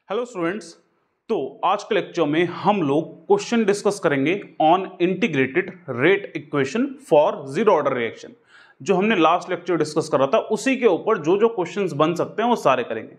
Hello students. तो आज के लेक्चर में हम लोग क्वेश्चन डिस्कस करेंगे on integrated rate equation for zero order reaction. जो हमने लास्ट लेक्चर डिस्कस करा था उसी के ऊपर जो जो क्वेश्चंस बन सकते हैं वो सारे करेंगे।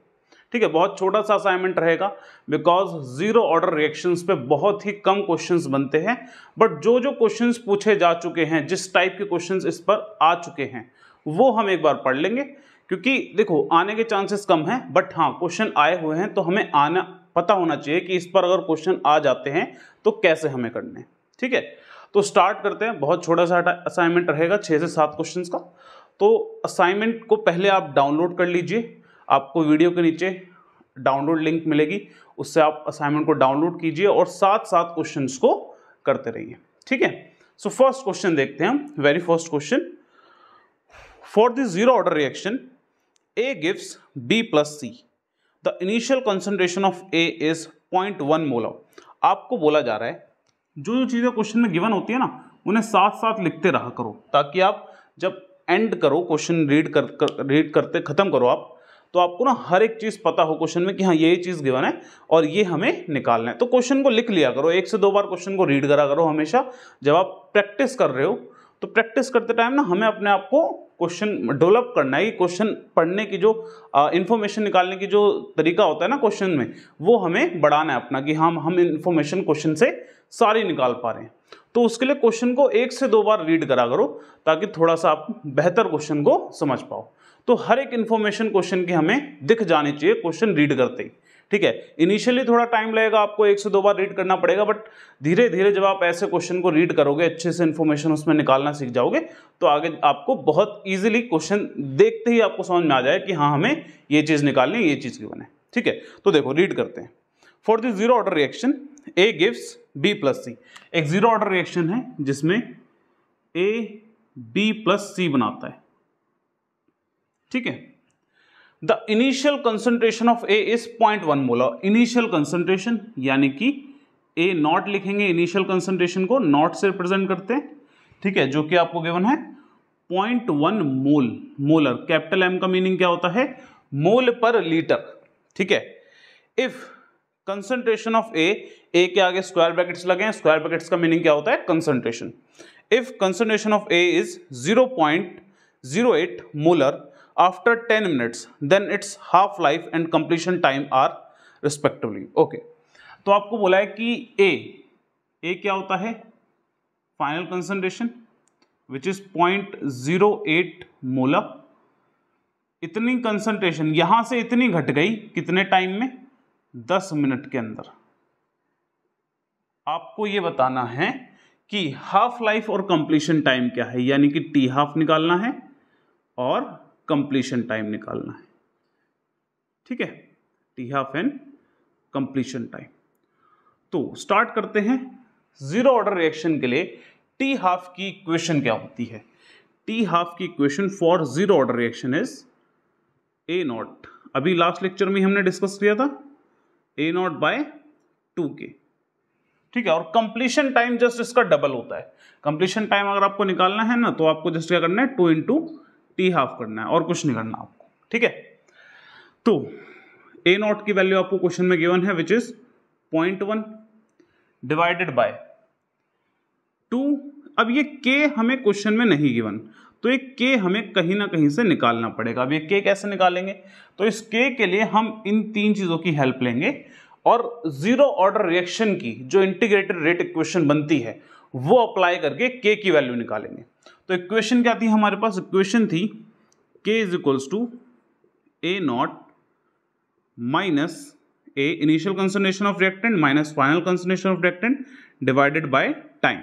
ठीक है, बहुत छोटा सा असाइनमेंट रहेगा बिकॉज जीरो ऑर्डर रिएक्शंस पे बहुत ही कम क्वेश्चंस बनते हैं, बट जो जो क्वेश्चंस पूछे जा चुके हैं, जिस टाइप के क्वेश्चंस इस पर आ चुके हैं वो हम एक बार पढ़ लेंगे। क्योंकि देखो आने के चांसेस कम हैं, बट हाँ क्वेश्चन आए हुए हैं तो हमें आना पता होना चाहिए कि इस पर अगर क्वेश्चन आ जाते हैं तो कैसे हमें करने हैं। ठीक है, तो स्टार्ट करते हैं। बहुत छोटा सा असाइनमेंट रहेगा, 6 से 7 क्वेश्चंस का। तो असाइनमेंट को पहले आप डाउनलोड कर लीजिए, आपको वीडियो के नीचे डाउनलोड लिंक मिलेगी, उससे आप असाइनमेंट को डाउनलोड कीजिए और साथ साथ क्वेश्चंस को करते रहिए। ठीक है, सो फर्स्ट क्वेश्चन देखते हैं हम। Very first question, for the zero order reaction A gives B plus C. The initial concentration of A is 0.1 molar. आपको बोला जा रहा है जो जो चीज़ें क्वेश्चन में गिवन होती है ना उन्हें साथ साथ लिखते रहा करो, ताकि आप जब एंड करो क्वेश्चन रीड करते खत्म करो आप, तो आपको ना हर एक चीज़ पता हो क्वेश्चन में कि हाँ ये चीज़ गिवन है और ये हमें निकालना है। तो क्वेश्चन को लिख लिया करो, 1 से 2 बार क्वेश्चन को रीड करा करो हमेशा जब आप प्रैक्टिस कर रहे हो। तो प्रैक्टिस करते टाइम ना हमें अपने आप को क्वेश्चन डेवलप करना है। क्वेश्चन पढ़ने की जो इंफॉर्मेशन निकालने की जो तरीका होता है ना क्वेश्चन में, वो हमें बढ़ाना है अपना, कि हम इंफॉर्मेशन क्वेश्चन से सारी निकाल पा रहे हैं। तो उसके लिए क्वेश्चन को 1 से 2 बार रीड करा करो ताकि थोड़ा सा आप बेहतर क्वेश्चन को समझ पाओ। तो हर एक इंफॉर्मेशन क्वेश्चन की हमें दिख जानी चाहिए क्वेश्चन रीड करते ही। ठीक है, इनिशियली थोड़ा टाइम लगेगा, आपको 1 से 2 बार रीड करना पड़ेगा, बट धीरे धीरे जब आप ऐसे क्वेश्चन को रीड करोगे, अच्छे से इंफॉर्मेशन उसमें निकालना सीख जाओगे, तो आगे आपको बहुत इजीली क्वेश्चन देखते ही आपको समझ में आ जाए कि हाँ हमें ये चीज़ निकालनी है, ये चीज़ की बने। ठीक है, तो देखो रीड करते हैं। For the zero order reaction A gives B plus C। एक जीरो ऑर्डर रिएक्शन है जिसमें A B प्लस C बनाता है। ठीक है, the initial concentration of A is 0.1 molar. Initial concentration यानी कि ए नॉट लिखेंगे, इनिशियल कंसंट्रेशन को नॉट से रिप्रेजेंट करते हैं। ठीक है, जो कि आपको गिवन है 0.1 मोलर। कैपिटल एम का मीनिंग क्या होता है? मोल पर लीटर। ठीक है, इफ कंसंट्रेशन ऑफ ए के आगे स्क्वायर ब्रैकेट्स लगे हैं, स्क्वायर ब्रैकेट्स का मीनिंग क्या होता है? Concentration. If concentration of A is 0.08 molar after 10 minutes then its half life and completion time are respectively। Okay, तो आपको बोला है कि ए क्या होता है? Final concentration which is 0.08 molar. इतनी कंसंट्रेशन यहां से इतनी घट गई कितने टाइम में? 10 मिनट के अंदर। आपको यह बताना है कि हाफ लाइफ और कंप्लीशन टाइम क्या है, यानी कि टी हाफ निकालना है और कंप्लीशन टाइम निकालना है। ठीक है, T half and completion time. तो स्टार्ट करते हैं। जीरो ऑर्डर रिएक्शन के लिए टी हाफ की इक्वेशन क्या होती है? टी हाफ की equation for zero order reaction is A not. अभी लास्ट लेक्चर में हमने डिस्कस किया था, ए नॉट बाय 2k। ठीक है, और कंप्लीशन टाइम जस्ट इसका डबल होता है। कंप्लीशन टाइम अगर आपको निकालना है ना तो आपको जस्ट क्या करना है? 2 इंटू टी हाफ करना है और कुछ नहीं करना आपको। ठीक है, तो ए नॉट की वैल्यू आपको क्वेश्चन में गिवन है विच इज 0.1 डिवाइडेड बाय 2। अब ये के हमें क्वेश्चन में नहीं गिवन, तो ये के हमें कहीं ना कहीं से निकालना पड़ेगा। अब ये के कैसे निकालेंगे? तो इस के के लिए हम इन 3 चीजों की हेल्प लेंगे और जीरो ऑर्डर रिएक्शन की जो इंटीग्रेटेड रेट इक्वेशन बनती है वो अप्लाई करके के की वैल्यू निकालेंगे। तो इक्वेशन क्या थी हमारे पास? इक्वेशन थी k is equals to A naught minus A initial concentration of reactant minus final concentration of reactant divided by time.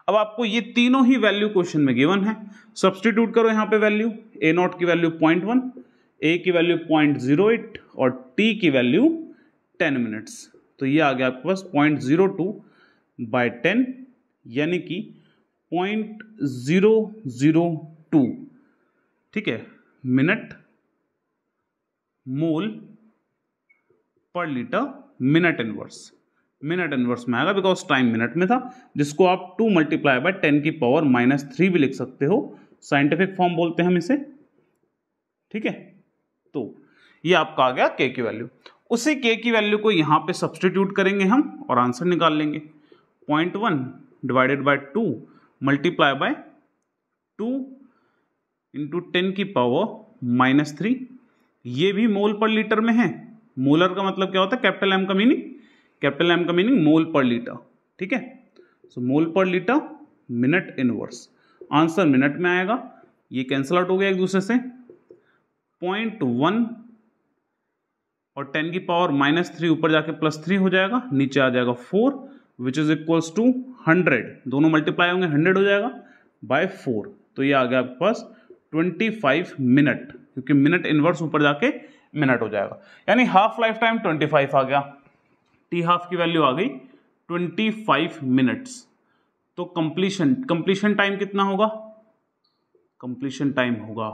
अब आपको ये तीनों ही वैल्यू क्वेश्चन में गिवन है, सब्स्टिट्यूट करो यहाँ पे वैल्यू। ए नॉट की वैल्यू 0.1, ए की वैल्यू 0.08 और टी की वैल्यू 10 मिनट्स। तो ये आ गया आपके पास 0.02 बाय 10 यानी कि 0.002। ठीक है, मिनट मोल per litre minute inverse. Minute inverse में आएगा बिकॉज टाइम मिनट में था, जिसको आप 2 मल्टीप्लाई बाय 10 की पावर -3 भी लिख सकते हो। साइंटिफिक फॉर्म बोलते हैं हम इसे। ठीक है, तो ये आपका आ गया के की वैल्यू। उसी k की वैल्यू को यहाँ पे सब्सटीट्यूट करेंगे हम और आंसर निकाल लेंगे। 0.1 divided by 2 multiply by 2 into 10 की पावर -3। ये भी मोल पर लीटर में है। मोलर का मतलब क्या होता है? कैपिटल एम का मीनिंग मोल पर लीटर, ठीक है। सो मोल per litre minute inverse, answer minute में आएगा। ये कैंसिल आउट हो गया एक दूसरे से। 0.1 और 10 की पावर -3 ऊपर जाके +3 हो जाएगा, नीचे आ जाएगा 4 विच इज इक्वल्स टू 100। दोनों मल्टीप्लाई होंगे, 100 हो जाएगा बाय 4। तो ये आ गया आपके पास 25 मिनट, क्योंकि मिनट इनवर्स ऊपर जाके मिनट हो जाएगा, यानी हाफ लाइफ टाइम 25 आ गया। टी हाफ की वैल्यू आ गई 25 मिनट्स। तो कंप्लीशन टाइम कितना होगा? कंप्लीशन टाइम होगा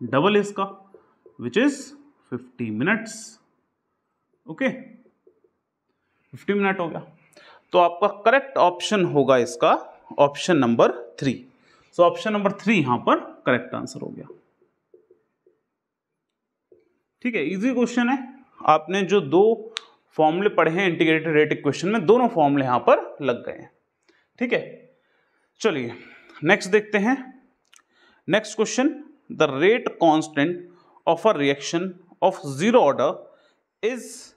डबल इसका, which is 50 minutes. Okay, 50 minute हो गया। तो आपका करेक्ट ऑप्शन होगा इसका option number 3। So option number 3 यहां पर करेक्ट आंसर हो गया। ठीक है, इजी क्वेश्चन है। आपने जो 2 फॉर्मूले पढ़े हैं इंटीग्रेटेड रेट इक्वेशन में, दोनों फॉर्मूले यहां पर लग गए हैं। ठीक है, चलिए नेक्स्ट देखते हैं। Next question, the rate constant of a reaction of zero order is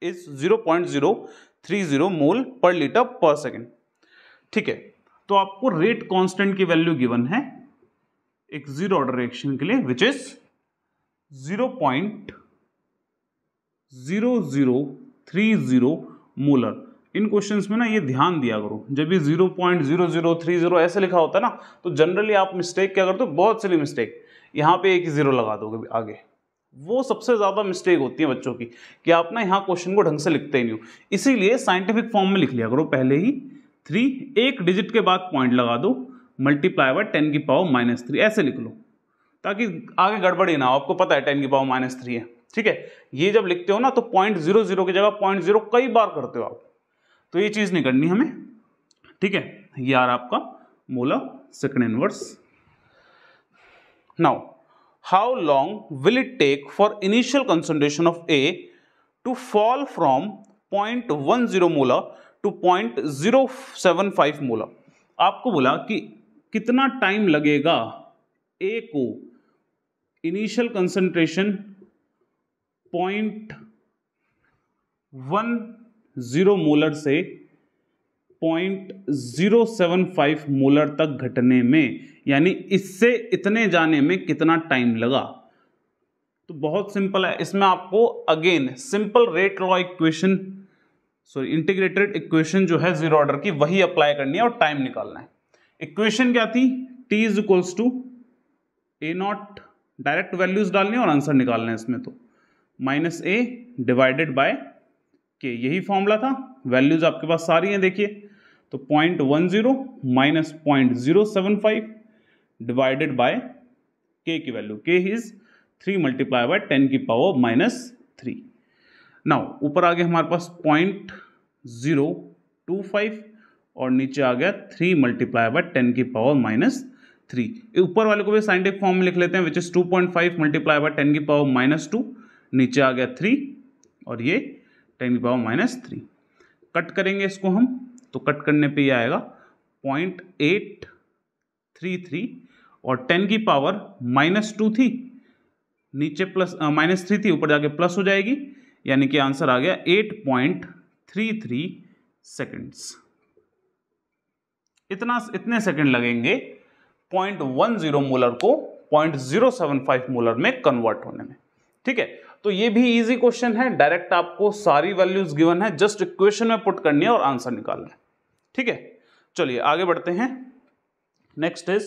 0.030 mole per litre पर सेकेंड। ठीक है, तो आपको रेट कांस्टेंट की वैल्यू गिवन है एक जीरो ऑर्डर रिएक्शन के लिए, which is 0.0030 molar. In questions में ना ये ध्यान दिया करो, जब ये 0.0030 ऐसे लिखा होता है ना, तो जनरली आप मिस्टेक क्या करते हो? बहुत सिली मिस्टेक, यहाँ पे एक जीरो लगा दोगे आगे। वो सबसे ज्यादा मिस्टेक होती है बच्चों की, कि आप ना यहाँ क्वेश्चन को ढंग से लिखते ही नहीं हो। इसीलिए साइंटिफिक फॉर्म में लिख लिया करो पहले ही। 3 एक डिजिट के बाद पॉइंट लगा दो, मल्टीप्लाई बाय 10 की पावर -3 ऐसे लिख लो, ताकि आगे गड़बड़ी ना हो। आपको पता है 10 की पावर -3 है, ठीक है। ये जब लिखते हो ना तो 0.00 की जगह 0.0 कई बार करते हो आप, तो ये चीज नहीं करनी हमें। ठीक है, ये आ रहा आपका molar second inverse. Now how long will it take for initial concentration of A to fall from 0.10 molar to 0.075 molar? आपको बोला कि कितना टाइम लगेगा A को इनिशियल कंसंट्रेशन 0.10 मोलर से 0.075 मोलर तक घटने में, यानी इससे इतने जाने में कितना टाइम लगा। तो बहुत सिंपल है। इसमें आपको again simple rate law equation, sorry integrated equation जो है जीरो ऑर्डर की, वही अप्लाई करनी है और टाइम निकालना है। इक्वेशन क्या थी? T is equals to A0, direct values डालनी और आंसर निकालना है इसमें, तो -A डिवाइडेड बाय K, यही फॉर्मूला था। वैल्यूज आपके पास सारी हैं, देखिए। तो 0.10 माइनस 0.075 डिवाइडेड बाय K की value, K is 3 multiply by 10 की पावर -3। नाउ ऊपर आ गया हमारे पास 0.025 और नीचे आ गया 3 मल्टीप्लाई बाय 10 की पावर -3। ऊपर वाले को भी साइंटिफिक फॉर्म में लिख लेते हैं, विच इज 2.5 मल्टीप्लाई बाय 10 की पावर -2, नीचे आ गया 3 और ये 10 की पावर -3। कट करेंगे इसको हम, तो कट करने पे ये आएगा 0.833 और 10 की पावर -2 थी, नीचे -3 थी, ऊपर जाके प्लस हो जाएगी, यानी कि आंसर आ गया 8.33 सेकेंड्स। इतने सेकंड लगेंगे 0.10 मोलर को 0.075 मोलर में कन्वर्ट होने में। ठीक है, तो ये भी इजी क्वेश्चन है। डायरेक्ट आपको सारी वैल्यूज गिवन है, जस्ट इक्वेशन में पुट करनी है और आंसर निकालना है। ठीक है, चलिए आगे बढ़ते हैं। Next is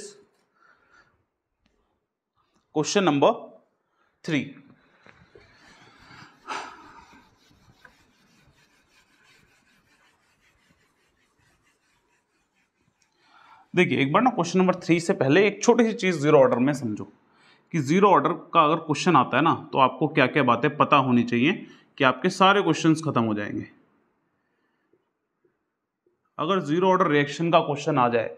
question number 3। देखिए एक बार ना क्वेश्चन नंबर 3 से पहले एक छोटी सी चीज जीरो ऑर्डर में समझो, कि जीरो ऑर्डर का अगर क्वेश्चन आता है ना, तो आपको क्या क्या बातें पता होनी चाहिए कि आपके सारे क्वेश्चंस खत्म हो जाएंगे। अगर जीरो ऑर्डर रिएक्शन का क्वेश्चन आ जाए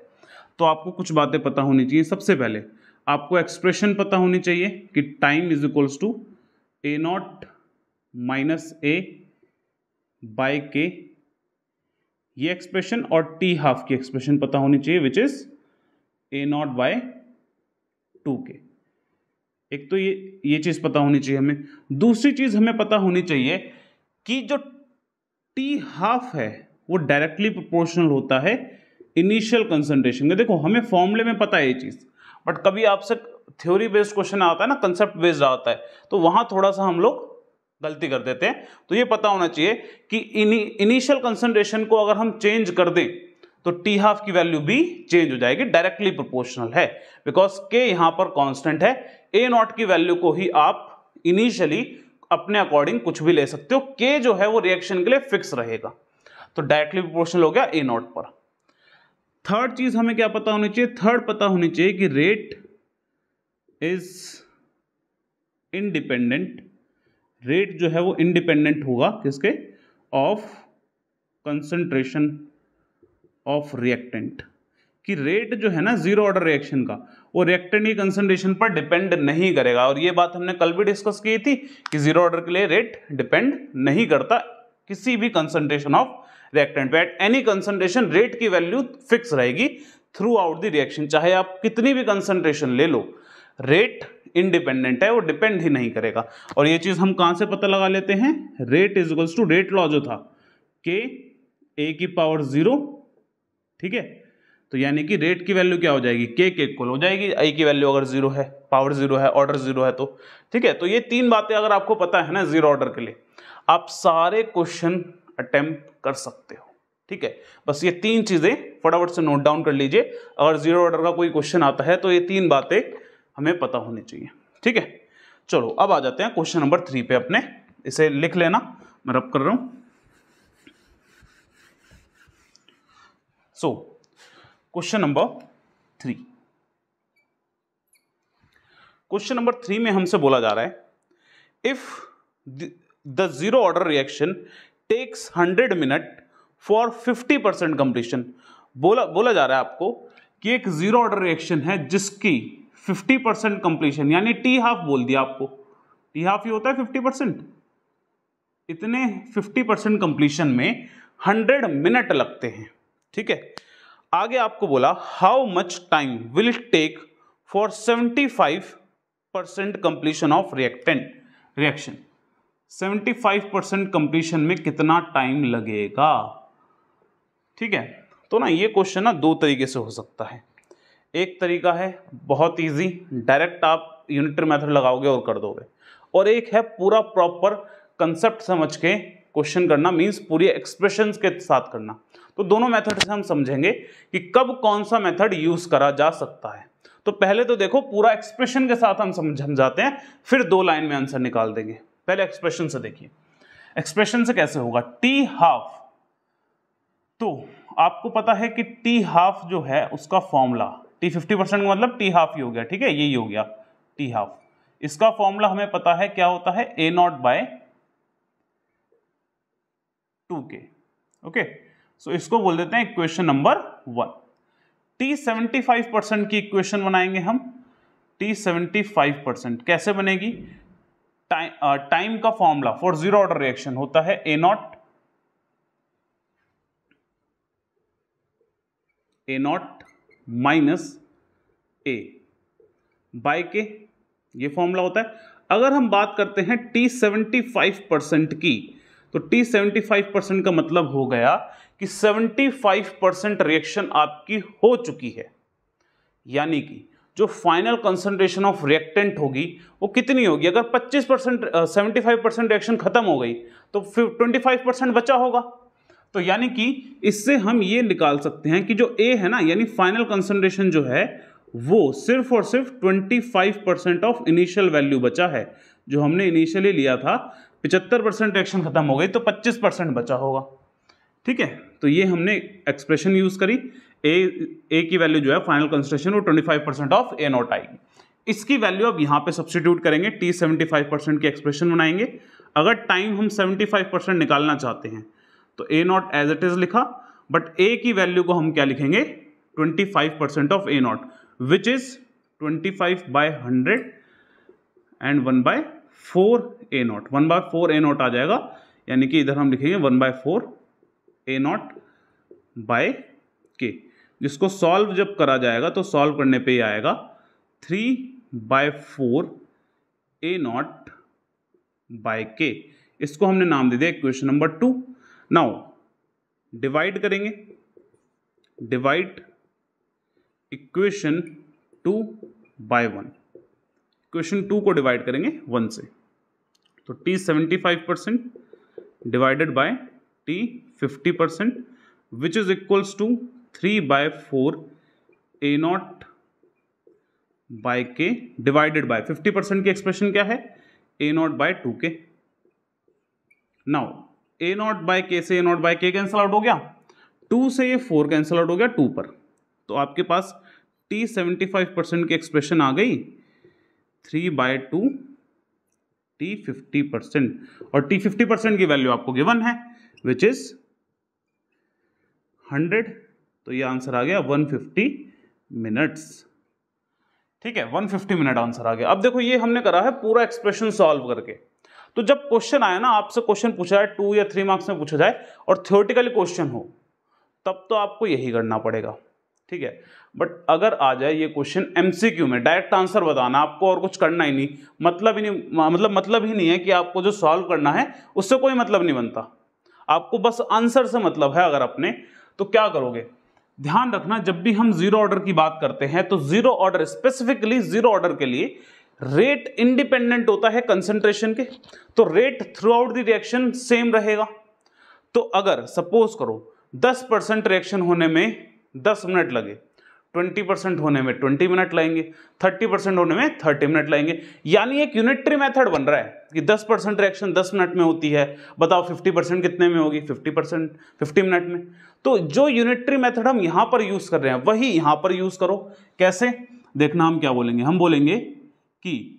तो आपको कुछ बातें पता होनी चाहिए। सबसे पहले आपको एक्सप्रेशन पता होनी चाहिए कि time is equals to A naught minus A by K, ये एक्सप्रेशन, और टी हाफ की एक्सप्रेशन पता होनी चाहिए which is A naught by 2k। एक तो ये चीज पता होनी चाहिए हमें। दूसरी चीज हमें पता होनी चाहिए कि जो टी हाफ है वो डायरेक्टली प्रोपोर्शनल होता है इनिशियल कंसंट्रेशन में। देखो हमें फॉर्मूले में पता है ये चीज, बट कभी आपसे थ्योरी बेस्ड क्वेश्चन आता है ना, कंसेप्ट बेस्ड आता है, तो वहां थोड़ा सा हम लोग गलती कर देते हैं। तो ये पता होना चाहिए कि इनिशियल कंसंट्रेशन को अगर हम चेंज कर दें तो टी हाफ की वैल्यू भी चेंज हो जाएगी, डायरेक्टली प्रोपोर्शनल है, बिकॉज के यहां पर कांस्टेंट है। ए नॉट की वैल्यू को ही आप इनिशियली अपने अकॉर्डिंग कुछ भी ले सकते हो, के जो है वो रिएक्शन के लिए फिक्स रहेगा, तो डायरेक्टली प्रोपोर्शनल हो गया ए नॉट पर। थर्ड चीज हमें क्या पता होनी चाहिए? थर्ड पता होनी चाहिए कि रेट इज इंडिपेंडेंट, रेट जो है वो इंडिपेंडेंट होगा किसके? Of concentration of reactant. कि रेट जो है ना जीरो ऑर्डर रिएक्शन का, वो रिएक्टेंट की कंसंट्रेशन पर डिपेंड नहीं करेगा। और ये बात हमने कल भी डिस्कस की थी कि जीरो ऑर्डर के लिए रेट डिपेंड नहीं करता किसी भी कंसंट्रेशन ऑफ रिएक्टेंट पे। एट एनी कंसंट्रेशन रेट की वैल्यू फिक्स रहेगी थ्रू आउट द रिएक्शन, चाहे आप कितनी भी कंसंट्रेशन ले लो, रेट इंडिपेंडेंट है, वो डिपेंड ही नहीं करेगा। और ये चीज हम कहां से पता लगा लेते हैं? Rate is equals to rate law जो था के ए की पावर 0, ठीक है। तो यानी कि रेट की वैल्यू क्या हो जाएगी? के इक्वल हो जाएगी आई की वैल्यू, अगर 0 है, पावर 0 है, ऑर्डर 0 है तो, ठीक है। तो ये तीन बातें अगर आपको पता है ना जीरो ऑर्डर के लिए, आप सारे क्वेश्चन अटेम्प्ट कर सकते हो, ठीक है। बस ये तीन चीजें फटाफट से नोट डाउन कर लीजिए। अगर जीरो ऑर्डर का कोई क्वेश्चन आता है तो ये तीन बातें हमें पता होनी चाहिए, ठीक है। चलो अब आ जाते हैं क्वेश्चन नंबर 3 पे अपने, इसे लिख लेना, मैं रब कर रहा हूं। So question number 3, question number 3 में हमसे बोला जा रहा है if the zero order reaction takes 100 minute for 50% completion. बोला जा रहा है आपको कि एक जीरो ऑर्डर रिएक्शन है जिसकी 50% कंप्लीशन, यानी टी हाफ बोल दिया आपको, टी हाफ ही होता है 50%, इतने 50% कंप्लीशन में 100 मिनट लगते हैं, ठीक है। आगे आपको बोला how much time will it take for 75% completion of reaction. 75% completion में कितना टाइम लगेगा, ठीक है। तो ना ये क्वेश्चन ना दो तरीके से हो सकता है। एक तरीका है बहुत इजी, डायरेक्ट आप यूनिटरी मेथड लगाओगे और कर दोगे, और एक है पूरा प्रॉपर कंसेप्ट समझ के क्वेश्चन करना, मींस पूरी एक्सप्रेशंस के साथ करना। तो दोनों मेथड से हम समझेंगे कि कब कौन सा मेथड यूज करा जा सकता है। तो पहले तो देखो पूरा एक्सप्रेशन के साथ हम समझाते हैं, फिर 2 लाइन में आंसर निकाल देंगे। पहले एक्सप्रेशन से देखिए, एक्सप्रेशन से कैसे होगा? टी हाफ, तो आपको पता है कि टी हाफ जो है उसका फॉर्मूला, टी 50% का मतलब टी हाफ ही हो गया, ठीक है, यही हो गया टी हाफ। इसका फॉर्मूला हमें पता है क्या होता है? A naught by 2k, okay. सो इसको बोल देते हैं इक्वेशन नंबर 1। टी 75% की इक्वेशन बनाएंगे हम। टी 75% कैसे बनेगी? टाइम का formula for zero order reaction होता है A naught minus A by K, ये फॉर्मूला होता है। अगर हम बात करते हैं टी 75% की, तो टी 75% का मतलब हो गया कि 75% रिएक्शन आपकी हो चुकी है, यानी कि जो फाइनल कंसंट्रेशन ऑफ रिएक्टेंट होगी वो कितनी होगी? अगर 75% रिएक्शन खत्म हो गई तो फिर 25% बचा होगा। तो यानी कि इससे हम ये निकाल सकते हैं कि जो ए है ना, यानी फाइनल कंसंट्रेशन जो है वो सिर्फ और सिर्फ 25% ऑफ इनिशियल वैल्यू बचा है। जो हमने इनिशियली लिया था 75% रिएक्शन खत्म हो गई तो 25% बचा होगा, ठीक है। तो ये हमने एक्सप्रेशन यूज करी, ए की वैल्यू जो है फाइनल कंसंट्रेशन वो 25% ऑफ ए नॉट आएगी। इसकी वैल्यू अब यहाँ पे सब्स्टिट्यूट करेंगे, टी 75% की एक्सप्रेशन बनाएंगे। अगर टाइम हम 75% निकालना चाहते हैं तो ए नॉट एज इट इज लिखा, बट ए की वैल्यू को हम क्या लिखेंगे? 25% of A not which is 25/100 and 1/5, 4a0, 1/4a0 आ जाएगा, यानी कि इधर हम लिखेंगे 1/4a0 बाय के, जिसको सॉल्व जब करा जाएगा तो सॉल्व करने पे ही आएगा 3/4a0 बाय के। इसको हमने नाम दे दिया इक्वेशन नंबर 2। नाउ डिवाइड करेंगे, डिवाइड इक्वेशन 2 बाय 1, इक्वेशन 2 को डिवाइड करेंगे 1 से, तो t 75% divided by t 50%, which is equals to 3/4a0 by K divided by 50% की एक्सप्रेशन क्या है, a0 bye 2k। Now a0 bye k से a0 bye k cancel out हो गया, 2 से ये 4 कैंसल आउट हो गया 2 पर, तो आपके पास t 75% की एक्सप्रेशन आ गई 3/2 t 50%, और t 50% की वैल्यू आपको गिवन है विच इज 100, तो ये आंसर आ गया 150 मिनट्स। ठीक है, 150 मिनट आंसर आ गया। अब देखो ये हमने करा है पूरा एक्सप्रेशन सॉल्व करके, तो जब क्वेश्चन आया ना, आपसे क्वेश्चन पूछा जाए 2 या 3 मार्क्स में पूछा जाए और थ्योरेटिकली क्वेश्चन हो, तब तो आपको यही करना पड़ेगा। ठीक है, बट अगर आ जाए ये क्वेश्चन एमसीक्यू में, डायरेक्ट आंसर बताना आपको और कुछ करना ही नहीं, मतलब ही नहीं है कि आपको जो सॉल्व करना है उससे कोई मतलब नहीं बनता, आपको बस आंसर से मतलब है अगर अपने, तो क्या करोगे, ध्यान रखना जब भी हम जीरो ऑर्डर की बात करते हैं तो zero order, specifically zero order के लिए रेट इंडिपेंडेंट होता है कंसंट्रेशन के, तो rate through out the reaction same रहेगा। तो अगर सपोज करो 10% रिएक्शन होने में 10 मिनट लगे, 20% होने में 20 मिनट लगेंगे, 30% होने में 30 मिनट लगेंगे, यानी एक यूनिटरी मेथड बन रहा है कि 10% रिएक्शन 10 मिनट में होती है, बताओ 50% कितने में होगी, 50% 50 मिनट में। तो जो यूनिटरी मेथड हम यहां पर यूज कर रहे हैं वही यहां पर यूज करो। कैसे देखना, हम क्या बोलेंगे, हम बोलेंगे कि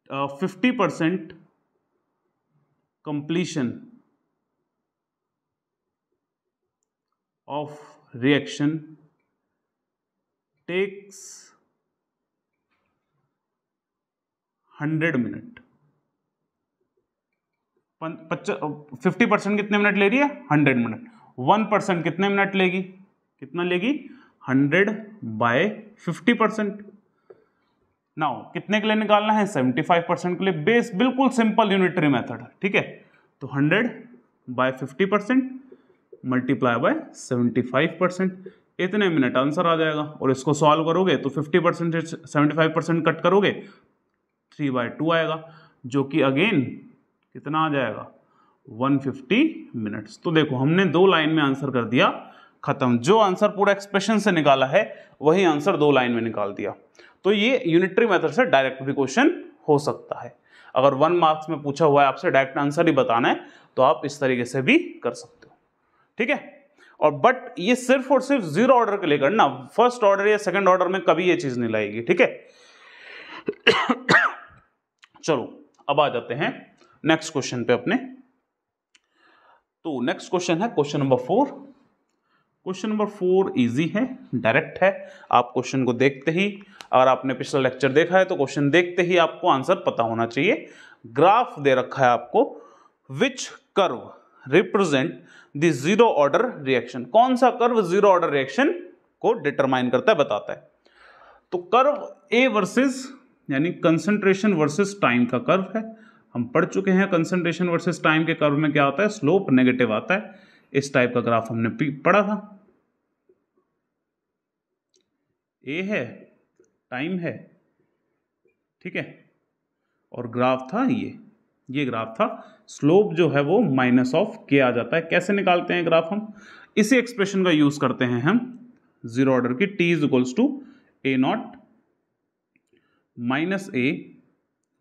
50% completion of reaction takes 100 minute. 50% कितने मिनट ले रही है, 100 मिनट। 1% कितने मिनट लेगी, कितना लेगी, 100/50%। नाउ कितने के लिए निकालना है, 75% के लिए। बेस बिल्कुल सिंपल यूनिटरी मेथड, ठीक है, तो 100/50% मल्टीप्लाई बाय 75%, इतने मिनट आंसर आ जाएगा। और इसको सॉल्व करोगे तो 50% से 75% कट करोगे 3/2 आएगा, जो कि अगेन कितना आ जाएगा, 150 मिनट्स। तो देखो हमने 2 लाइन में आंसर कर दिया, खत्म। जो आंसर पूरा एक्सप्रेशन से निकाला है वही आंसर 2 लाइन में निकाल दिया। तो ये यूनिटरी मेथड से डायरेक्ट भी क्वेश्चन हो सकता है। अगर 1 मार्क्स में पूछा हुआ है आपसे डायरेक्ट आंसर ही बताना है तो आप इस तरीके से भी कर सकते हो, ठीक है। और बट ये सिर्फ और सिर्फ जीरो ऑर्डर के लिए करना, फर्स्ट ऑर्डर या सेकंड ऑर्डर में कभी ये चीज नहीं लाएगी, ठीक है। चलो अब आ जाते हैं नेक्स्ट क्वेश्चन पे अपने। तो नेक्स्ट क्वेश्चन है question number 4। Question number 4 easy है, डायरेक्ट है। आप क्वेश्चन को देखते ही, अगर आपने पिछला लेक्चर देखा है तो क्वेश्चन देखते ही आपको आंसर पता होना चाहिए। ग्राफ दे रखा है आपको, which curve represent the zero order reaction. कौन सा कर्व जीरो ऑर्डर रिएक्शन को डिटरमाइन करता है, बताता है। तो कर्व ए वर्सेस यानी कंसंट्रेशन वर्सेस टाइम का कर्व है। हम पढ़ चुके हैं कंसंट्रेशन वर्सेस टाइम के कर्व में क्या आता है, स्लोप नेगेटिव आता है। इस टाइप का ग्राफ हमने पढ़ा था। ए है, टाइम है, ठीक है, और ग्राफ था ये ग्राफ था। स्लोप जो है वो माइनस ऑफ के आ जाता है। कैसे निकालते हैं ग्राफ हम, इसी एक्सप्रेशन का यूज करते हैं हम जीरो ऑर्डर की, T is equals to A naught minus A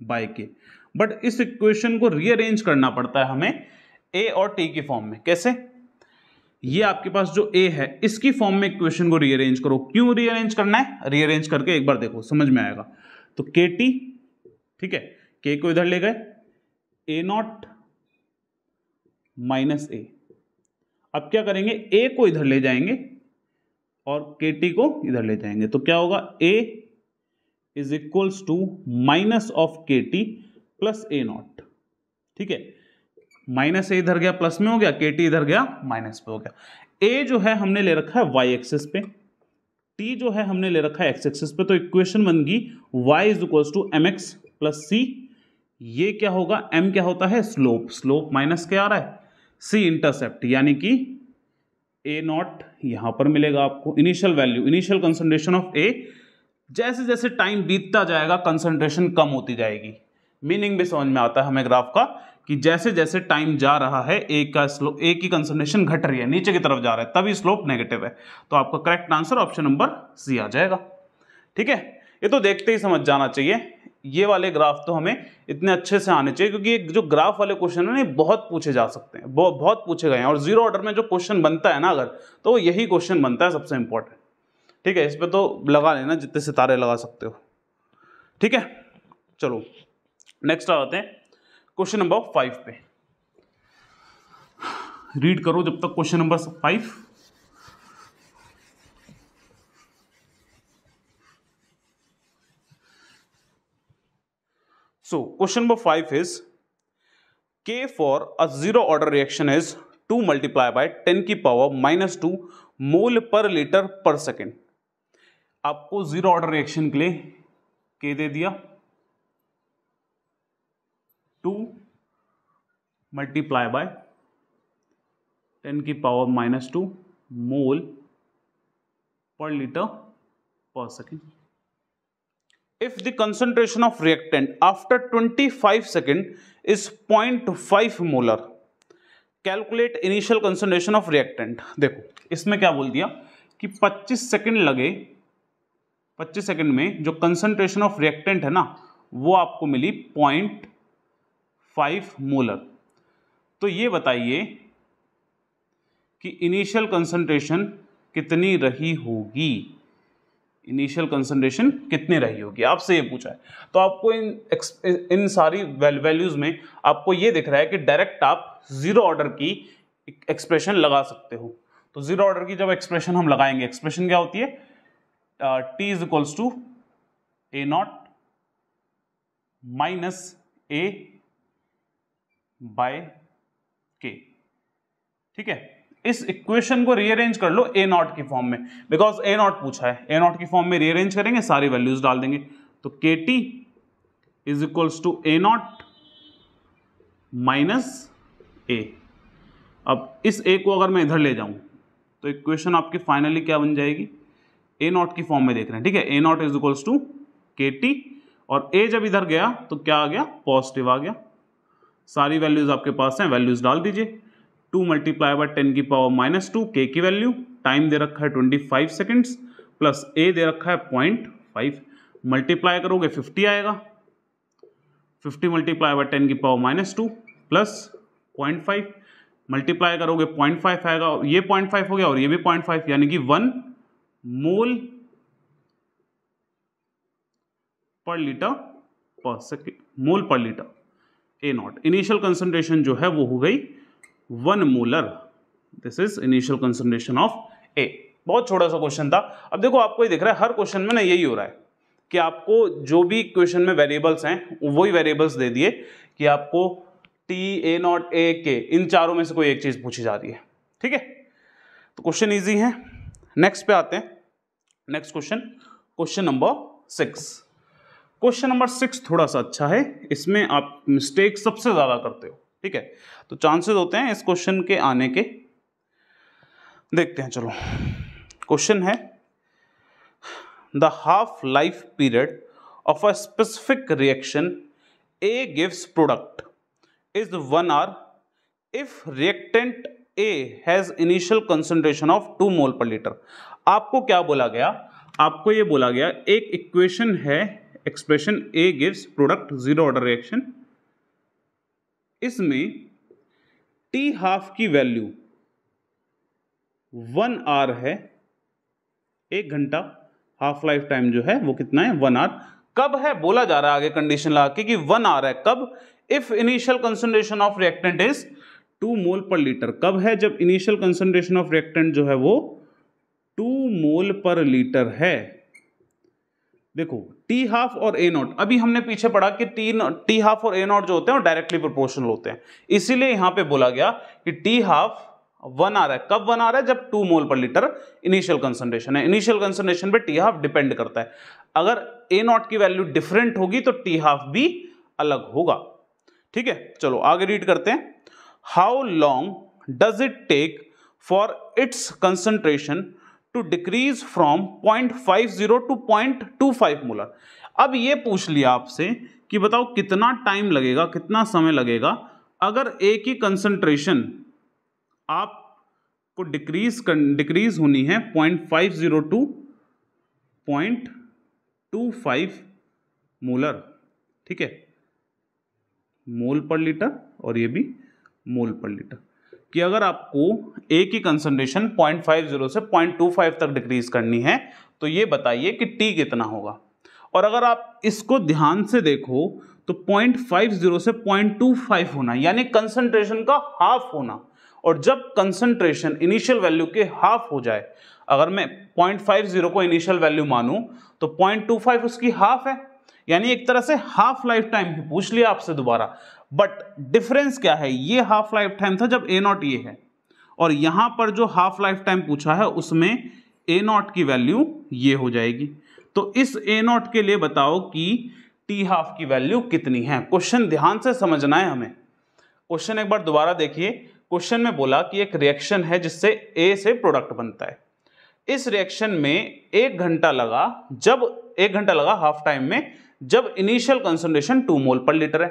by K. But इस इक्वेशन को रीअरेंज करना पड़ता है हमें ए और टी की फॉर्म में। कैसे, ये आपके पास जो ए है इसकी फॉर्म में इक्वेशन को रीअरेंज करो। क्यों रीअरेंज करना है, रीअरेंज करके एक बार देखो समझ में आएगा। तो के टी, ठीक है, के को इधर ले गए, ए नॉट माइनस ए। अब क्या करेंगे, ए को इधर ले जाएंगे और के टी को इधर ले जाएंगे, तो क्या होगा, A is equals to minus of K T plus A naught. ठीक है, माइनस ए इधर गया प्लस में हो गया, के टी इधर गया माइनस पे हो गया। ए जो है हमने ले रखा है वाई एक्सिस पे, टी जो है हमने ले रखा है एक्स एक्सिस पे, तो इक्वेशन बन गई Y is equals to M X plus C. ये क्या होगा, m क्या होता है स्लोप, स्लोप माइनस क्या आ रहा है c इंटरसेप्ट, यानी कि a नॉट यहां पर मिलेगा आपको। Initial value, initial concentration of a, जैसे जैसे टाइम बीतता जाएगा कंसंट्रेशन कम होती जाएगी। मीनिंग भी समझ में आता है हमें ग्राफ का कि जैसे जैसे टाइम जा रहा है a का स्लोप, a की कंसंट्रेशन घट रही है, नीचे की तरफ जा रहा है, तभी स्लोप नेगेटिव है। तो आपका correct answer option number C आ जाएगा। ठीक है, ये तो देखते ही समझ जाना चाहिए। ये वाले ग्राफ तो हमें इतने अच्छे से आने चाहिए, क्योंकि ये जो ग्राफ वाले क्वेश्चन है ना, बहुत पूछे जा सकते हैं, बहुत पूछे गए हैं। और जीरो ऑर्डर में जो क्वेश्चन बनता है ना अगर, तो यही क्वेश्चन बनता है सबसे इंपॉर्टेंट। ठीक है, इस पे तो लगा लेना जितने सितारे लगा सकते हो। ठीक है, चलो नेक्स्ट आते हैं क्वेश्चन नंबर 5 पे। रीड करो जब तक question number 5। So question number 5 is K for a zero order reaction is 2 multiplied by 10 की पावर -2 मोल पर लीटर पर सेकेंड। आपको जीरो ऑर्डर रिएक्शन के लिए K दे दिया 2 मल्टीप्लाई बाय 10 की पावर -2 मोल पर लीटर पर second. If the concentration of reactant after 25 seconds is 0.5 molar, calculate initial concentration of reactant। देखो इसमें क्या बोल दिया कि 25 सेकंड लगे, 25 सेकंड में जो कंसंट्रेशन ऑफ रिएक्टेंट है ना वो आपको मिली 0.5 मोलर। तो ये बताइए कि इनिशियल कंसंट्रेशन कितनी रही होगी, इनिशियल कंसंट्रेशन कितनी रही होगी, आपसे ये पूछा है। तो आपको इन सारी वैल्यूज में आपको ये दिख रहा है कि डायरेक्ट आप जीरो ऑर्डर की एक्सप्रेशन लगा सकते हो। तो जीरो ऑर्डर की जब एक्सप्रेशन हम लगाएंगे, एक्सप्रेशन क्या होती है, T is equals to A naught minus A by K. ठीक है, इस इक्वेशन को रीअरेंज कर लो ए नॉट की फॉर्म में, बिकॉज ए नॉट पूछा है। ए नॉट की फॉर्म में रीअरेंज करेंगे, सारी वैल्यूज डाल देंगे। तो K T is equals to A naught minus A. अब इस ए को अगर मैं इधर ले जाऊं तो इक्वेशन आपकी फाइनली क्या बन जाएगी, ए नॉट की फॉर्म में देख रहे हैं। ठीक है, A not is equals to के टी, और ए जब इधर गया तो क्या आ गया, पॉजिटिव आ गया। सारी वैल्यूज आपके पास हैं, वैल्यूज डाल दीजिए। 2 मल्टीप्लाई बाय 10 की पावर -2 के की वैल्यू, टाइम दे रखा है 25 सेकेंड्स, प्लस ए दे रखा है 0.5, मल्टीप्लाई करोगे 50 आएगा। 50 मल्टीप्लाई बाय 10 की पावर -2 प्लस 0.5, मल्टीप्लाई करोगे 0.5 आएगा, ये 0.5 हो गया और ये भी 0.5, यानी कि 1 मोल पर लीटर पर second, mole per litre A naught. Initial concentration जो है वो हो गई 1 molar. This is initial concentration of A. बहुत छोटा सा क्वेश्चन था। अब देखो आपको ये दिख रहा है हर क्वेश्चन में ना यही हो रहा है कि आपको जो भी क्वेश्चन में वेरिएबल्स हैं वही वेरिएबल्स दे दिए कि आपको टी, ए नॉट, ए के, इन चारों में से कोई एक चीज पूछी जा रही है। ठीक है, तो क्वेश्चन इजी है। नेक्स्ट पे आते हैं। Next question, question number 6। Question number 6 थोड़ा सा अच्छा है, इसमें आप मिस्टेक सबसे ज्यादा करते हो। ठीक है, तो चांसेस होते हैं इस क्वेश्चन के आने के। देखते हैं, चलो क्वेश्चन है, the half life period of a specific reaction A gives product is 1 hour if reactant A has initial concentration of 2 mole per litre. आपको क्या बोला गया, आपको ये बोला गया एक इक्वेशन है, expression A gives product zero order reaction, इसमें टी हाफ की वैल्यू 1 आवर है, 1 घंटा, हाफ लाइफ टाइम जो है वो कितना है 1 आवर। कब है बोला जा रहा है आगे कंडीशन लगा के कि 1 आवर है, कब, if initial concentration of reactant is 2 mole per litre. कब है, जब इनिशियल कंसंट्रेशन ऑफ रिएक्टेंट जो है वो 2 मोल पर लीटर है। देखो टी हाफ और ए नॉट, अभी हमने पीछे पढ़ा कि टी हाफ और ए नॉट जो होते हैं वो डायरेक्टली प्रोपोर्शनल होते हैं, इसीलिए यहां पे बोला गया कि टी हाफ 1 आ रहा है। कब 1 आ रहा है? जब 2 मोल पर लीटर इनिशियल कंसंट्रेशन है। इनिशियल कंसंट्रेशन पे टी हाफ डिपेंड करता है। अगर ए नॉट की वैल्यू डिफरेंट होगी तो टी हाफ भी अलग होगा। ठीक है, चलो आगे रीड करते हैं। How long does it take for its concentration to decrease from 0.50 to 0.25 molar. अब ये पूछ लिया आपसे कि बताओ कितना टाइम लगेगा, कितना समय लगेगा अगर ए की कंसंट्रेशन आपको डिक्रीज होनी है 0.50 टू 0.25 मोलर। ठीक है, मोल पर लीटर और ये भी मोल पर लीटर, कि अगर आपको ए की कंसंट्रेशन 0.50 से 0.25 तक डिक्रीज करनी है तो ये बताइए कि टी कितना होगा। और अगर आप इसको ध्यान से देखो तो 0.50 से 0.25 होना यानी कंसंट्रेशन का हाफ होना, और जब कंसंट्रेशन इनिशियल वैल्यू के हाफ हो जाए, अगर मैं 0.50 को इनिशियल वैल्यू मानूं तो 0.25 उसकी हाफ है, यानी एक तरह से हाफ लाइफ टाइम भी पूछ लिया आपसे दोबारा। बट डिफरेंस क्या है, ये हाफ लाइफ टाइम था जब ए नॉट ये है, और यहां पर जो हाफ लाइफ टाइम पूछा है उसमें ए नॉट की वैल्यू ये हो जाएगी। तो इस ए नॉट के लिए बताओ कि टी हाफ की वैल्यू कितनी है। क्वेश्चन ध्यान से समझना है हमें। क्वेश्चन एक बार दोबारा देखिए। क्वेश्चन में बोला कि एक रिएक्शन है जिससे ए से प्रोडक्ट बनता है। इस रिएक्शन में 1 घंटा लगा, जब 1 घंटा लगा हाफ टाइम में, जब इनिशियल कंसंट्रेशन 2 मोल पर लीटर है।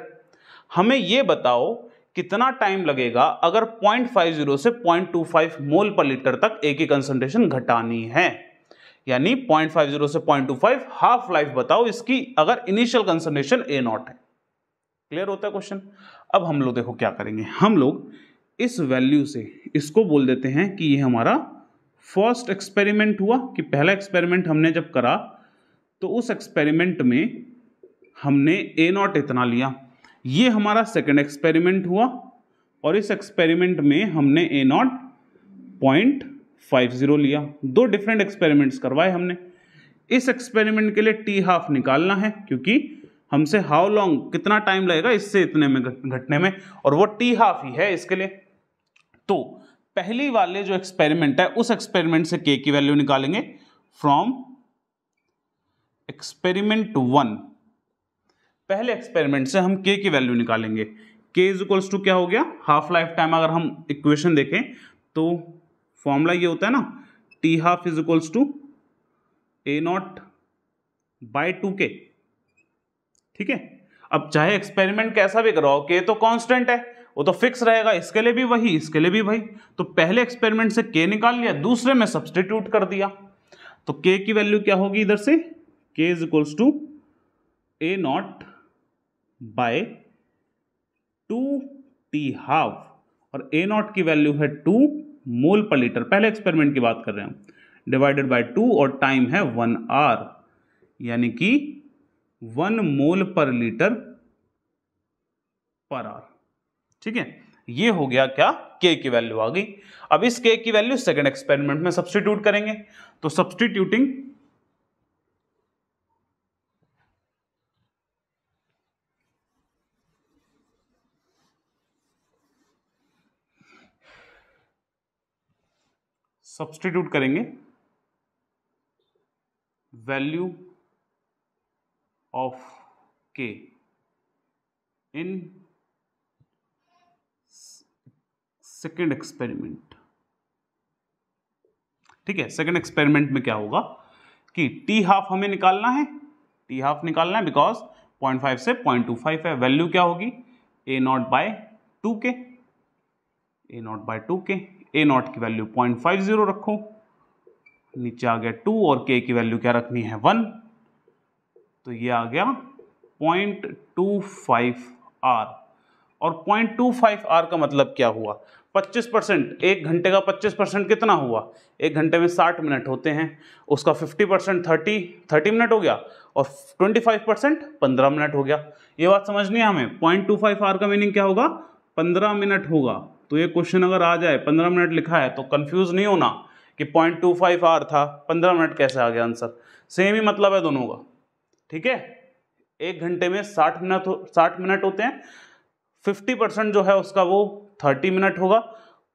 हमें यह बताओ कितना टाइम लगेगा अगर 0.50 से 0.25 मोल पर लीटर तक ए की कंसंट्रेशन घटानी है, यानी 0.50 से 0.25 हाफ लाइफ बताओ इसकी अगर इनिशियल कंसंट्रेशन ए नॉट है। क्लियर होता है क्वेश्चन। अब हम लोग देखो क्या करेंगे, हम लोग इस वैल्यू से इसको बोल देते हैं कि ये हमारा फर्स्ट एक्सपेरिमेंट हुआ, कि पहला एक्सपेरिमेंट हमने जब करा तो उस एक्सपेरिमेंट में हमने ए नॉट इतना लिया। ये हमारा सेकंड एक्सपेरिमेंट हुआ और इस एक्सपेरिमेंट में हमने ए नॉट 0.50 लिया। 2 डिफरेंट एक्सपेरिमेंट्स करवाए हमने। इस एक्सपेरिमेंट के लिए टी हाफ निकालना है, क्योंकि हमसे हाउ लॉन्ग कितना टाइम लगेगा इससे इतने में घटने में, और वो टी हाफ ही है इसके लिए। तो पहली वाले जो एक्सपेरिमेंट है उस एक्सपेरिमेंट से के की वैल्यू निकालेंगे फ्रॉम एक्सपेरिमेंट 1। पहले एक्सपेरिमेंट से हम के की वैल्यू निकालेंगे। के इज इक्वल्स टू क्या हो गया, हाफ लाइफ टाइम। अगर हम इक्वेशन देखें तो फॉर्मूला ये होता है ना, T half is equals to A naught by 2k। ठीक है, अब चाहे एक्सपेरिमेंट कैसा भी कराओ, के तो कांस्टेंट है, वो तो फिक्स रहेगा। इसके लिए भी वही, इसके लिए भी वही। तो पहले एक्सपेरिमेंट से के निकाल लिया, दूसरे में सब्सटीट्यूट कर दिया। तो के की वैल्यू क्या होगी इधर से, K is equals to A naught by 2t half, और ए नॉट की वैल्यू है 2 मोल पर लीटर, पहले एक्सपेरिमेंट की बात कर रहे हैं हम, डिवाइडेड बाय 2 और टाइम है 1 आवर, यानी कि 1 मोल पर लीटर पर आवर। ठीक है, ये हो गया क्या, के की वैल्यू आ गई। अब इस के की वैल्यू सेकंड एक्सपेरिमेंट में सब्स्टिट्यूट करेंगे। तो सब्स्टिट्यूटिंग सब्स्टिट्यूट करेंगे वैल्यू ऑफ के इन सेकेंड एक्सपेरिमेंट। ठीक है, सेकेंड एक्सपेरिमेंट में क्या होगा कि टी हाफ हमें निकालना है, टी हाफ निकालना है बिकॉज 0.5 से 0.25 है। वैल्यू क्या होगी, A naught by 2k, A naught by 2k। A naught की वैल्यू 0.50 रखो, नीचे आ गया 2, और के की वैल्यू क्या रखनी है 1, तो ये आ गया 0.25 आर। और 0.25 आर का मतलब क्या हुआ, 25%, 1 घंटे का 25% कितना हुआ, 1 घंटे में 60 मिनट होते हैं, उसका 50% 30 मिनट हो गया, और 25% 15 मिनट हो गया। ये बात समझनी है हमें। 0.25 आर का मीनिंग क्या होगा, 15 मिनट होगा। तो ये क्वेश्चन अगर आ जाए 15 मिनट लिखा है तो कंफ्यूज नहीं होना कि 0.25 आर था, 15 मिनट कैसे आ गया आंसर। सेम ही मतलब है दोनों का। ठीक है, 1 घंटे में 60 मिनट होते हैं, 50% जो है उसका वो 30 मिनट होगा,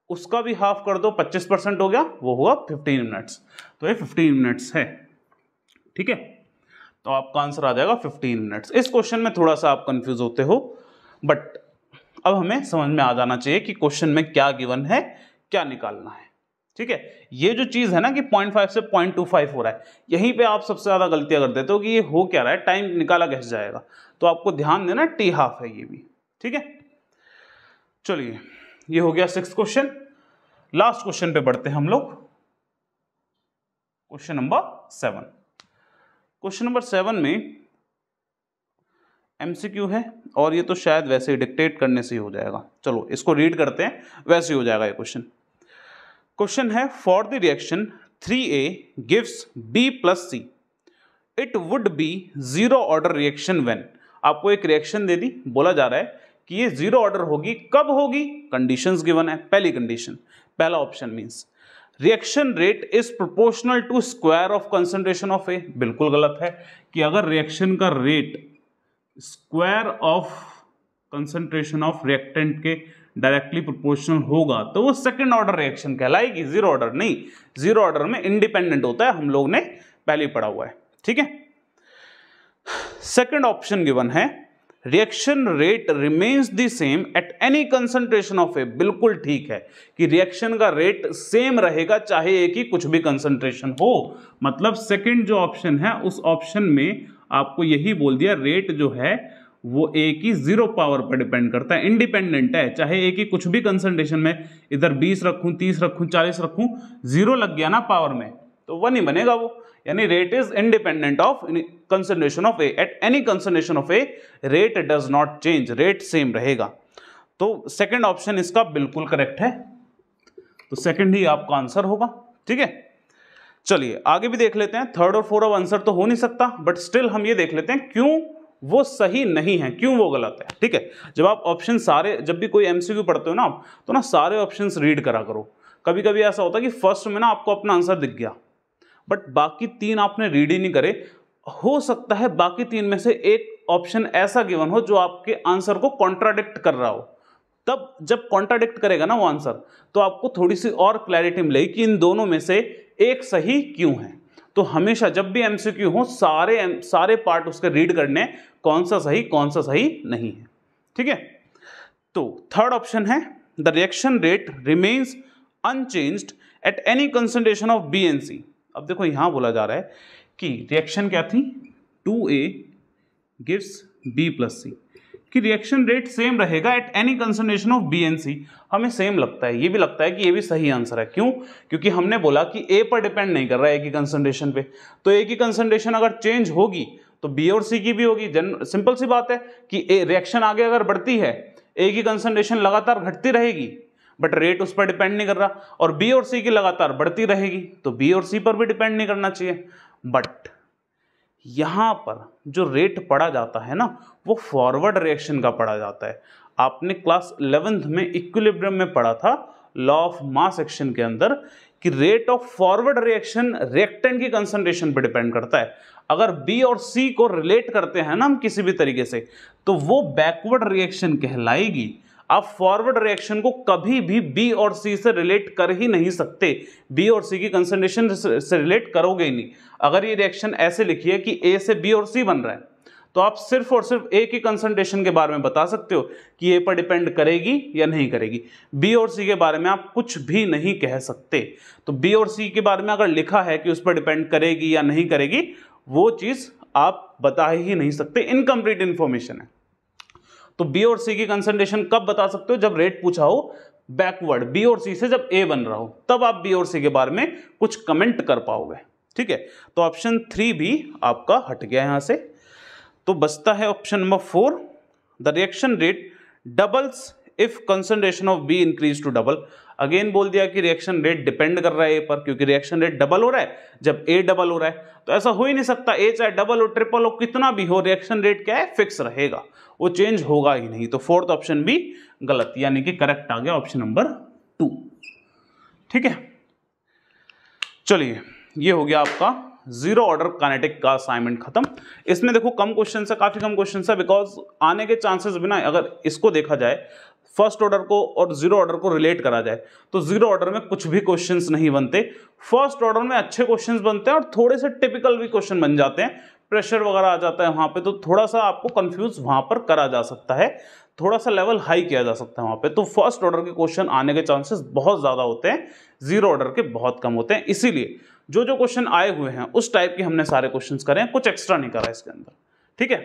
उसका भी हाफ कर दो, 25% हो गया, वो होगा 15 मिनट्स। तो ये 15 मिनट्स है, ठीक है, तो आपका आंसर आ जाएगा 15 मिनट्स। इस क्वेश्चन में थोड़ा सा आप कंफ्यूज होते हो, बट अब हमें समझ में आ जाना चाहिए कि क्वेश्चन में क्या गिवन है, क्या निकालना है, ठीक है। ये जो चीज है ना कि 0.5 से 0.25 हो रहा है, यहीं पे आप सबसे ज्यादा गलतियां कर देते हो कि ये हो क्या रहा है, टाइम निकाला कैसे जाएगा, तो आपको ध्यान देना टी हाफ है ये भी, ठीक है। चलिए, ये हो गया 6th क्वेश्चन। लास्ट क्वेश्चन पे बढ़ते हैं हम लोग, क्वेश्चन नंबर 7। क्वेश्चन नंबर 7 में एमसीक्यू है, और ये तो शायद वैसे ही डिक्टेट करने से ही हो जाएगा, चलो इसको रीड करते हैं, वैसे ही हो जाएगा ये क्वेश्चन। क्वेश्चन है, for the reaction 3A gives B + C, it would be zero order reaction when. आपको एक रिएक्शन दे दी, बोला जा रहा है कि ये जीरो ऑर्डर होगी, कब होगी, कंडीशंस गिवन है। पहली कंडीशन, पहला option means reaction rate is proportional to square of concentration of A. बिल्कुल गलत है कि अगर रिएक्शन का rate square of concentration of reactant के डायरेक्टली प्रोपोर्शनल होगा तो वो सेकंड ऑर्डर रिएक्शन कहलाएगी, जीरो ऑर्डर नहीं। जीरो ऑर्डर में इंडिपेंडेंट होता है, हम लोग ने पहले पढ़ा हुआ है, ठीक है। सेकंड ऑप्शन गिवन है, reaction rate remains the same at any concentration of A. बिल्कुल ठीक है कि रिएक्शन का रेट सेम रहेगा चाहे ए की कुछ भी कंसंट्रेशन हो। मतलब सेकंड जो ऑप्शन है उस ऑप्शन में आपको यही बोल दिया, रेट जो है वो ए की जीरो पावर पर डिपेंड करता है, इंडिपेंडेंट है, चाहे ए की कुछ भी कंसंट्रेशन में इधर 20 रखूं, 30 रखूं, 40 रखूं, जीरो लग गया ना पावर में तो वन ही बनेगा वो। यानी rate is independent of concentration of A, eight any concentration of a rate does not change, rate same रहेगा। तो सेकंड ऑप्शन इसका बिल्कुल करेक्ट है, तो सेकंड ही आपका आंसर होगा, ठीक है। चलिए आगे भी देख लेते हैं, थर्ड और फोर्थ आंसर तो हो नहीं सकता, बट स्टिल हम ये देख लेते हैं क्यों वो सही नहीं है, क्यों वो गलत है, ठीक है। जब आप ऑप्शन सारे, जब भी कोई एमसीक्यू पढ़ते हो ना आप, तो ना सारे ऑप्शंस रीड करा करो। कभी कभी ऐसा होता है कि फर्स्ट में ना आपको अपना आंसर दिख गया, बट बाकी 3 आपने रीड ही नहीं करे। हो सकता है बाकी 3 में से एक ऑप्शन ऐसा गिवन हो जो आपके आंसर को कॉन्ट्राडिक्ट कर रहा हो, तब जब कॉन्ट्राडिक्ट करेगा ना वो आंसर तो आपको थोड़ी सी और क्लैरिटी मिलेगी कि इन दोनों में से एक सही क्यों है। तो हमेशा जब भी एमसीक्यू हो सारे पार्ट उसके रीड करने, कौन सा सही कौन सा सही नहीं है, ठीक है। तो थर्ड ऑप्शन है, the reaction rate remains unchanged at any concentration of B and C. अब देखो यहां बोला जा रहा है कि रिएक्शन क्या थी, 2A गिव्स B + C, कि रिएक्शन रेट सेम रहेगा at any concentration of B and C. हमें सेम लगता है, ये भी लगता है कि ये भी सही आंसर है। क्यों? क्योंकि हमने बोला कि ए पर डिपेंड नहीं कर रहा है, ए की कंसंट्रेशन पे, तो ए की कंसंट्रेशन अगर चेंज होगी तो बी और सी की भी होगी। सिंपल सी बात है कि ए रिएक्शन आगे अगर बढ़ती है, ए की कंसंट्रेशन लगातार घटती रहेगी, बट रेट उस पर डिपेंड नहीं कर रहा, और बी और सी की लगातार बढ़ती रहेगी, तो बी और सी पर भी डिपेंड नहीं करना चाहिए। बट यहां पर जो रेट पढ़ा जाता है ना, वो फॉरवर्ड रिएक्शन का पढ़ा जाता है। आपने क्लास 11th में इक्विलिब्रियम में पढ़ा था, लॉ ऑफ मास एक्शन के अंदर, कि rate of forward reaction reactant की कंसंट्रेशन पर डिपेंड करता है। अगर बी और सी को रिलेट करते हैं ना हम किसी भी तरीके से, तो वो बैकवर्ड रिएक्शन कहलाएगी। आप फॉरवर्ड रिएक्शन को कभी भी बी और सी से रिलेट कर ही नहीं सकते, बी और सी की कंसंट्रेशन से रिलेट करोगे ही नहीं। अगर ये रिएक्शन ऐसे लिखी है कि ए से बी और सी बन रहा है, तो आप सिर्फ और सिर्फ ए की कंसंट्रेशन के बारे में बता सकते हो कि ए पर डिपेंड करेगी या नहीं करेगी। बी और सी के बारे में आप कुछ भी नहीं कह सकते। तो बी और सी के बारे में अगर लिखा है कि उस पर डिपेंड करेगी या नहीं करेगी, वो चीज आप बता ही नहीं सकते, इनकम्प्लीट इंफॉर्मेशन है। तो बी और सी की कंसंट्रेशन कब बता सकते हो? जब रेट पूछा हो बैकवर्ड, बी और सी से जब ए बन रहा हो, तब आप बी और सी के बारे में कुछ कमेंट कर पाओगे, ठीक है। तो ऑप्शन 3 भी आपका हट गया यहां से। तो बचता है option number 4, the reaction rate doubles if concentration of B increase to double. Again बोल दिया कि रिएक्शन रेट डिपेंड कर रहा है ए पर, क्योंकि रिएक्शन रेट डबल हो रहा है जब ए डबल हो रहा है। तो ऐसा हो ही नहीं सकता, ए चाहे डबल हो, ट्रिपल हो, कितना भी हो, रिएक्शन रेट क्या है, फिक्स रहेगा, वो चेंज होगा ही नहीं। तो फोर्थ ऑप्शन भी गलत, यानी कि करेक्ट आ गया ऑप्शन नंबर 2, ठीक है। चलिए ये हो गया आपका जीरो ऑर्डर काइनेटिक का असाइनमेंट खत्म। इसमें देखो कम क्वेश्चन है, काफी कम क्वेश्चन है, बिकॉज आने के चांसेस बिना, अगर इसको देखा जाए फर्स्ट ऑर्डर को और जीरो ऑर्डर को रिलेट करा जाए तो जीरो ऑर्डर में कुछ भी क्वेश्चंस नहीं बनते, फर्स्ट ऑर्डर में अच्छे क्वेश्चंस बनते हैं और थोड़े से टिपिकल भी क्वेश्चन बन जाते हैं, प्रेशर वगैरह आ जाता है वहां पे, तो थोड़ा सा आपको कंफ्यूज वहां पर करा जा सकता है, थोड़ा सा लेवल हाई किया जा सकता है वहां पे। तो फर्स्ट ऑर्डर के क्वेश्चन आने के चांसेस बहुत ज्यादा होते हैं, जीरो ऑर्डर के बहुत कम होते हैं। इसीलिए जो जो क्वेश्चन आए हुए हैं उस टाइप के हमने सारे क्वेश्चन करे हैं, कुछ एक्स्ट्रा नहीं करा इसके अंदर, ठीक है।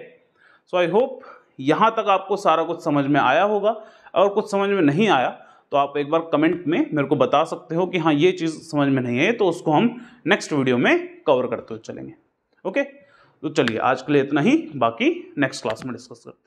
सो आई होप यहां तक आपको सारा कुछ समझ में आया होगा। अगर कुछ समझ में नहीं आया तो आप एक बार कमेंट में मेरे को बता सकते हो कि हाँ ये चीज़ समझ में नहीं है, तो उसको हम नेक्स्ट वीडियो में कवर करते हुए चलेंगे। ओके, तो चलिए आज के लिए इतना ही, बाकी नेक्स्ट क्लास में डिस्कस करते हैं।